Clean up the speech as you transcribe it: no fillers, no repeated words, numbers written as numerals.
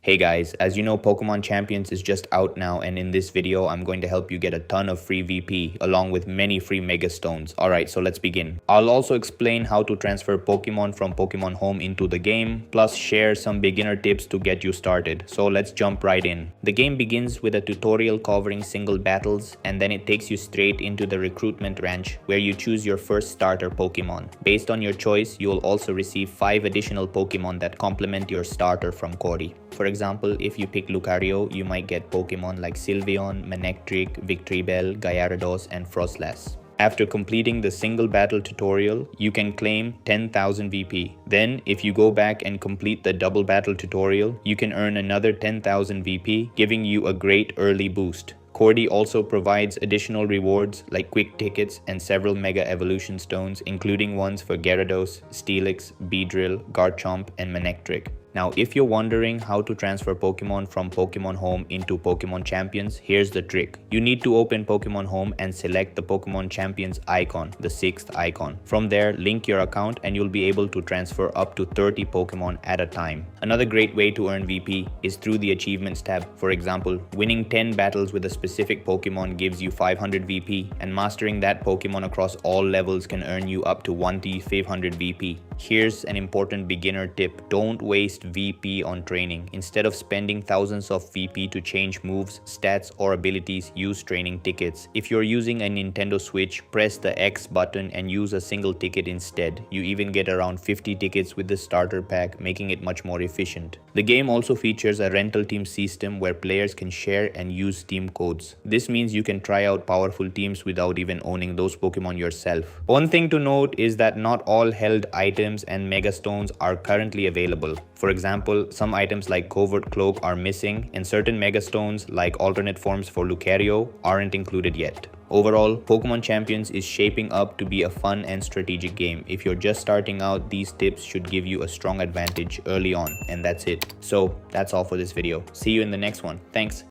Hey guys, as you know, Pokemon Champions is just out now, and in this video I'm going to help you get a ton of free VP along with many free Mega Stones. Alright, so let's begin. I'll also explain how to transfer Pokemon from Pokemon Home into the game, plus share some beginner tips to get you started. So let's jump right in. The game begins with a tutorial covering single battles, and then it takes you straight into the recruitment ranch where you choose your first starter Pokemon. Based on your choice, you'll also receive 5 additional Pokemon that complement your starter from Cody. For example, if you pick Lucario, you might get Pokemon like Sylveon, Manectric, Victreebel, Gyarados, and Frostlass. After completing the single battle tutorial, you can claim 10,000 VP. Then, if you go back and complete the double battle tutorial, you can earn another 10,000 VP, giving you a great early boost. Cordy also provides additional rewards like quick tickets and several Mega Evolution Stones, including ones for Gyarados, Steelix, Beedrill, Garchomp, and Manectric. Now, if you're wondering how to transfer Pokemon from Pokemon Home into Pokemon Champions, here's the trick. You need to open Pokemon Home and select the Pokemon Champions icon, the 6th icon. From there, link your account and you'll be able to transfer up to 30 Pokemon at a time. Another great way to earn VP is through the Achievements tab. For example, winning 10 battles with a specific Pokemon gives you 500 VP, and mastering that Pokemon across all levels can earn you up to 1,500 VP. Here's an important beginner tip. Don't waste VP on training. Instead of spending thousands of VP to change moves, stats, or abilities, use training tickets. If you're using a Nintendo Switch, press the X button and use a single ticket instead. You even get around 50 tickets with the starter pack, making it much more efficient. The game also features a rental team system where players can share and use team codes. This means you can try out powerful teams without even owning those Pokemon yourself. One thing to note is that not all held items and Mega Stones are currently available. For example, some items like Covert Cloak are missing, and certain Mega Stones like alternate forms for Lucario aren't included yet. Overall, Pokemon Champions is shaping up to be a fun and strategic game. If you're just starting out, these tips should give you a strong advantage early on, and that's it. So that's all for this video. See you in the next one. Thanks.